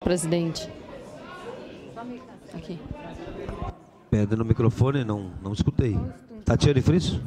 presidente. Aqui. Pede no microfone, não escutei. Tatiane Frisso?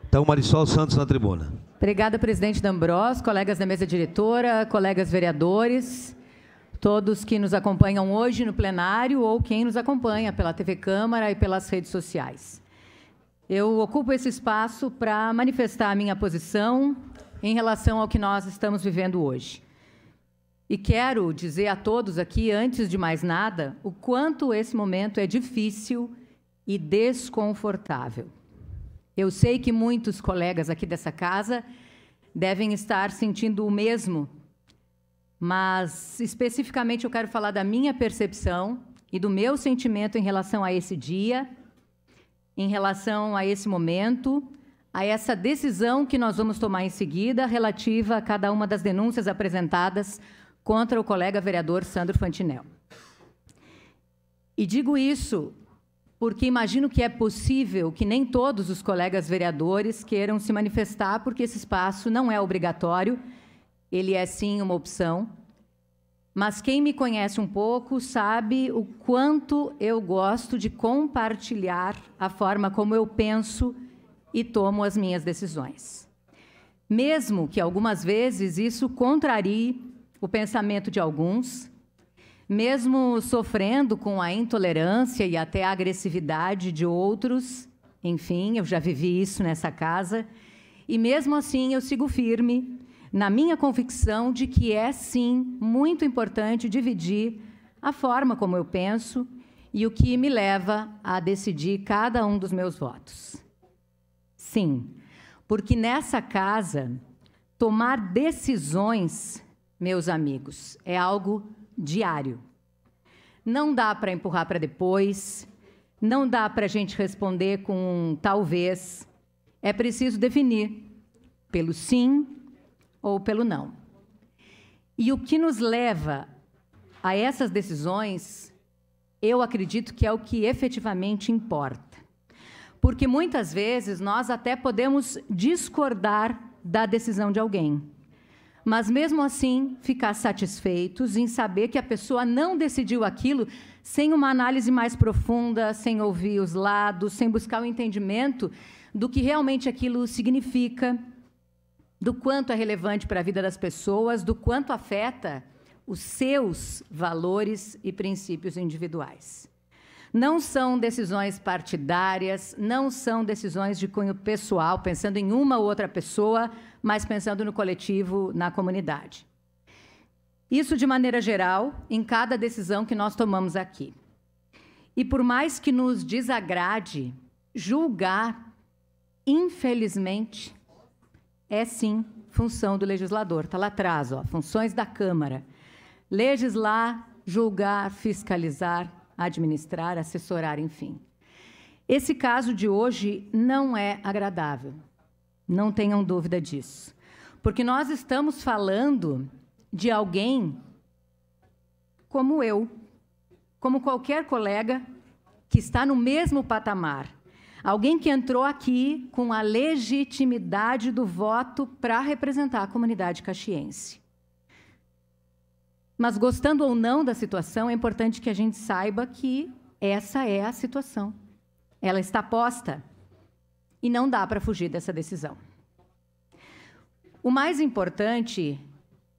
Então, Marisol Santos na tribuna. Obrigada, presidente D'Ambrosio, colegas da mesa diretora, colegas vereadores, todos que nos acompanham hoje no plenário ou quem nos acompanha pela TV Câmara e pelas redes sociais. Eu ocupo esse espaço para manifestar a minha posição em relação ao que nós estamos vivendo hoje. E quero dizer a todos aqui, antes de mais nada, o quanto esse momento é difícil e desconfortável. Eu sei que muitos colegas aqui dessa casa devem estar sentindo o mesmo, mas especificamente eu quero falar da minha percepção e do meu sentimento em relação a esse dia, em relação a esse momento, a essa decisão que nós vamos tomar em seguida, relativa a cada uma das denúncias apresentadas contra o colega vereador Sandro Fantinel. E digo isso porque imagino que é possível que nem todos os colegas vereadores queiram se manifestar, porque esse espaço não é obrigatório, ele é sim uma opção. Mas quem me conhece um pouco sabe o quanto eu gosto de compartilhar a forma como eu penso e tomo as minhas decisões. Mesmo que algumas vezes isso contrarie o pensamento de alguns, mesmo sofrendo com a intolerância e até a agressividade de outros, enfim, eu já vivi isso nessa casa, e mesmo assim eu sigo firme na minha convicção de que é, sim, muito importante dividir a forma como eu penso e o que me leva a decidir cada um dos meus votos. Sim, porque nessa casa, tomar decisões, meus amigos, é algo diário. Não dá para empurrar para depois, não dá para a gente responder com um talvez. É preciso definir pelo sim ou pelo não. E o que nos leva a essas decisões, eu acredito que é o que efetivamente importa. Porque muitas vezes nós até podemos discordar da decisão de alguém, mas mesmo assim ficar satisfeitos em saber que a pessoa não decidiu aquilo sem uma análise mais profunda, sem ouvir os lados, sem buscar o entendimento do que realmente aquilo significa, do quanto é relevante para a vida das pessoas, do quanto afeta os seus valores e princípios individuais. Não são decisões partidárias, não são decisões de cunho pessoal, pensando em uma ou outra pessoa, mas pensando no coletivo, na comunidade. Isso de maneira geral, em cada decisão que nós tomamos aqui. E por mais que nos desagrade, julgar, infelizmente, é sim função do legislador. Está lá atrás, ó, funções da Câmara. Legislar, julgar, fiscalizar, administrar, assessorar, enfim. Esse caso de hoje não é agradável, não tenham dúvida disso, porque nós estamos falando de alguém como eu, como qualquer colega que está no mesmo patamar, alguém que entrou aqui com a legitimidade do voto para representar a comunidade caxiense. Mas, gostando ou não da situação, é importante que a gente saiba que essa é a situação. Ela está posta e não dá para fugir dessa decisão. O mais importante,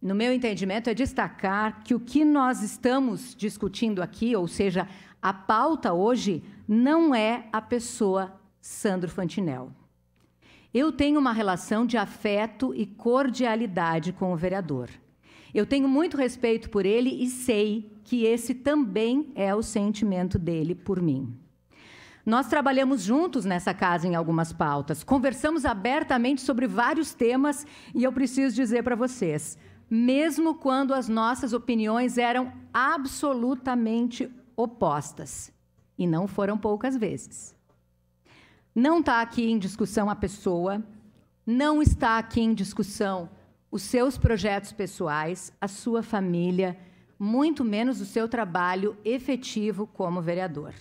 no meu entendimento, é destacar que o que nós estamos discutindo aqui, ou seja, a pauta hoje, não é a pessoa Sandro Fantinel. Eu tenho uma relação de afeto e cordialidade com o vereador. Eu tenho muito respeito por ele e sei que esse também é o sentimento dele por mim. Nós trabalhamos juntos nessa casa em algumas pautas, conversamos abertamente sobre vários temas e eu preciso dizer para vocês, mesmo quando as nossas opiniões eram absolutamente opostas, e não foram poucas vezes. Não está aqui em discussão a pessoa, não está aqui em discussão os seus projetos pessoais, a sua família, muito menos o seu trabalho efetivo como vereador.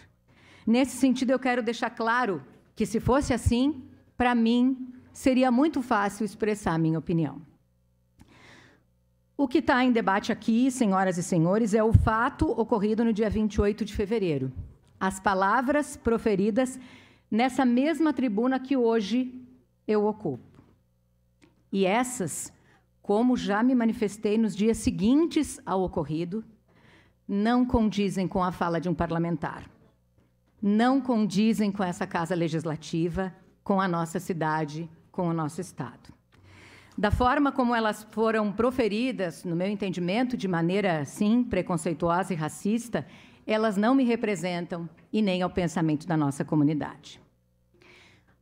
Nesse sentido, eu quero deixar claro que, se fosse assim, para mim, seria muito fácil expressar a minha opinião. O que está em debate aqui, senhoras e senhores, é o fato ocorrido no dia 28 de fevereiro. As palavras proferidas nessa mesma tribuna que hoje eu ocupo. E essas, como já me manifestei nos dias seguintes ao ocorrido, não condizem com a fala de um parlamentar. Não condizem com essa Casa Legislativa, com a nossa cidade, com o nosso Estado. Da forma como elas foram proferidas, no meu entendimento, de maneira, sim, preconceituosa e racista, elas não me representam e nem ao pensamento da nossa comunidade.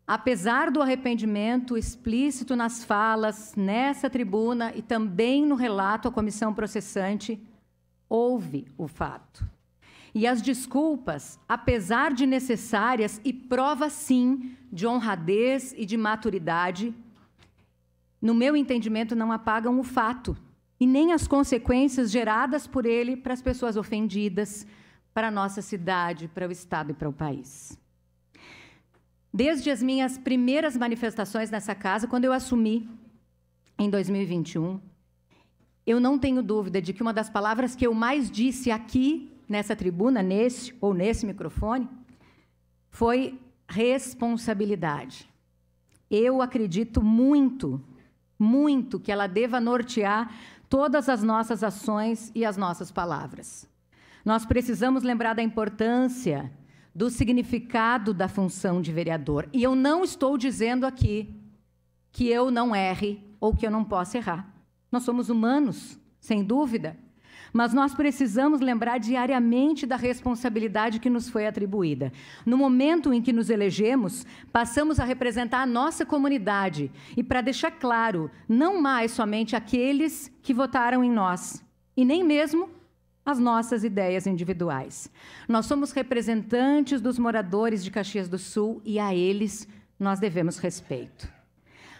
Apesar do arrependimento explícito nas falas, nessa tribuna e também no relato à comissão processante, houve o fato. E as desculpas, apesar de necessárias e prova, sim, de honradez e de maturidade, no meu entendimento, não apagam o fato e nem as consequências geradas por ele para as pessoas ofendidas, para a nossa cidade, para o Estado e para o país. Desde as minhas primeiras manifestações nessa casa, quando eu assumi, em 2021, eu não tenho dúvida de que uma das palavras que eu mais disse aqui, nessa tribuna, nesse microfone, foi responsabilidade. Eu acredito muito que ela deva nortear todas as nossas ações e as nossas palavras. Nós precisamos lembrar da importância, do significado da função de vereador. E eu não estou dizendo aqui que eu não erre ou que eu não possa errar. Nós somos humanos, sem dúvida, mas nós precisamos lembrar diariamente da responsabilidade que nos foi atribuída. No momento em que nos elegemos, passamos a representar a nossa comunidade e, para deixar claro, não mais somente aqueles que votaram em nós, e nem mesmo as nossas ideias individuais. Nós somos representantes dos moradores de Caxias do Sul e a eles nós devemos respeito.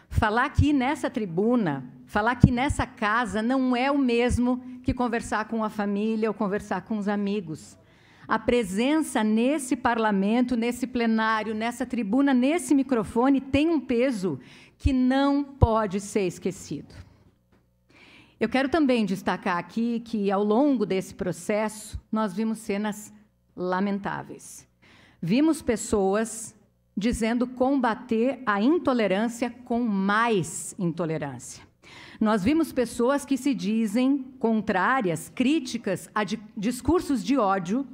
Falar aqui nessa tribuna, falar aqui nessa casa não é o mesmo que conversar com a família ou conversar com os amigos. A presença nesse parlamento, nesse plenário, nessa tribuna, nesse microfone, tem um peso que não pode ser esquecido. Eu quero também destacar aqui que, ao longo desse processo, nós vimos cenas lamentáveis. Vimos pessoas dizendo combater a intolerância com mais intolerância. Nós vimos pessoas que se dizem contrárias, críticas a discursos de ódio,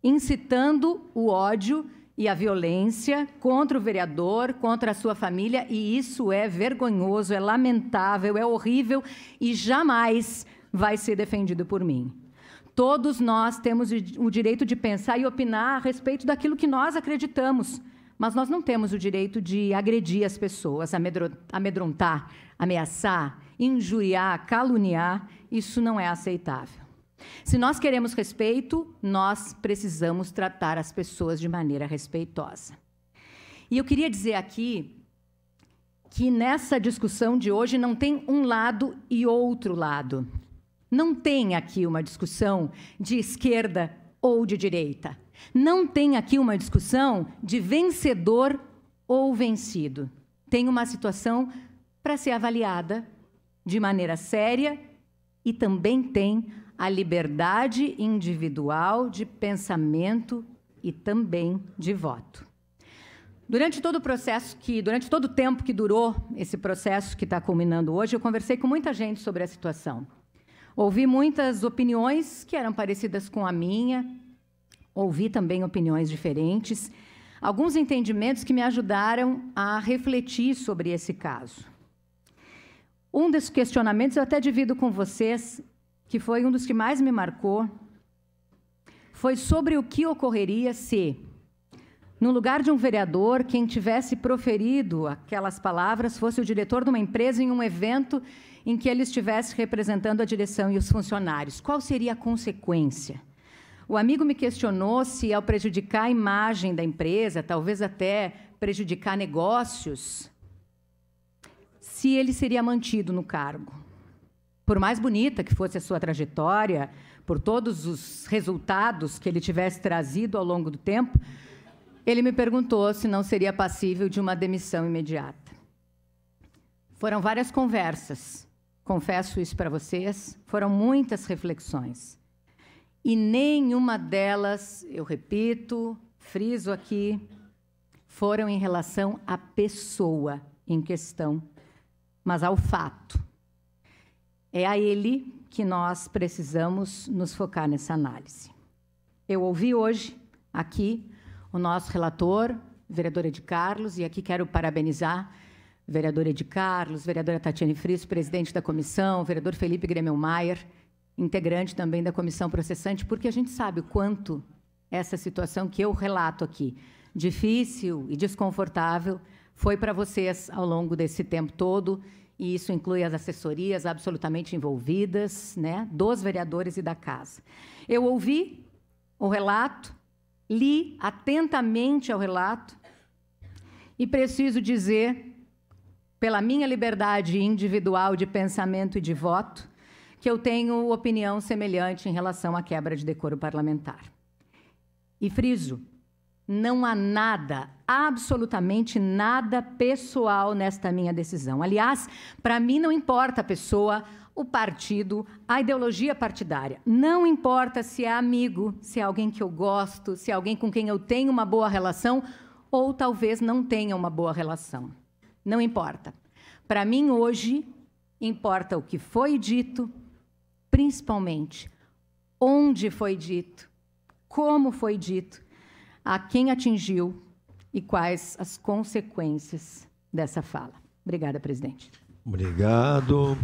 incitando o ódio e a violência contra o vereador, contra a sua família, e isso é vergonhoso, é lamentável, é horrível e jamais vai ser defendido por mim. Todos nós temos o direito de pensar e opinar a respeito daquilo que nós acreditamos, mas nós não temos o direito de agredir as pessoas, amedrontar, ameaçar, injuriar, caluniar. Isso não é aceitável. Se nós queremos respeito, nós precisamos tratar as pessoas de maneira respeitosa. E eu queria dizer aqui que nessa discussão de hoje não tem um lado e outro lado. Não tem aqui uma discussão de esquerda ou de direita. Não tem aqui uma discussão de vencedor ou vencido. Tem uma situação para ser avaliada de maneira séria e também tem a liberdade individual de pensamento e também de voto. Durante todo o tempo que durou esse processo que está culminando hoje, eu conversei com muita gente sobre a situação. Ouvi muitas opiniões que eram parecidas com a minha, ouvi também opiniões diferentes, alguns entendimentos que me ajudaram a refletir sobre esse caso. Um desses questionamentos eu até divido com vocês, que foi um dos que mais me marcou, foi sobre o que ocorreria se, no lugar de um vereador, quem tivesse proferido aquelas palavras fosse o diretor de uma empresa em um evento em que ele estivesse representando a direção e os funcionários. Qual seria a consequência? O amigo me questionou se, ao prejudicar a imagem da empresa, talvez até prejudicar negócios, se ele seria mantido no cargo. Por mais bonita que fosse a sua trajetória, por todos os resultados que ele tivesse trazido ao longo do tempo, ele me perguntou se não seria passível de uma demissão imediata. Foram várias conversas confesso isso para vocês, foram muitas reflexões. E nenhuma delas, eu repito, friso aqui, foram em relação à pessoa em questão, mas ao fato. É a ele que nós precisamos nos focar nessa análise. Eu ouvi hoje, aqui, o nosso relator, vereador Edi Carlos, e aqui quero parabenizar o vereador Edi Carlos, vereadora Tatiane Friso, presidente da comissão, o vereador Felipe Gremmelmaier, integrante também da comissão processante, porque a gente sabe o quanto essa situação que eu relato aqui, difícil e desconfortável, foi para vocês ao longo desse tempo todo, e isso inclui as assessorias absolutamente envolvidas, né, dos vereadores e da casa. Eu ouvi o relato, li atentamente ao relato, e preciso dizer, pela minha liberdade individual de pensamento e de voto, que eu tenho opinião semelhante em relação à quebra de decoro parlamentar. E friso, não há nada, absolutamente nada pessoal nesta minha decisão. Aliás, para mim não importa a pessoa, o partido, a ideologia partidária. Não importa se é amigo, se é alguém que eu gosto, se é alguém com quem eu tenho uma boa relação, ou talvez não tenha uma boa relação. Não importa. Para mim, hoje, importa o que foi dito, principalmente onde foi dito, como foi dito, a quem atingiu e quais as consequências dessa fala. Obrigada, presidente. Obrigado.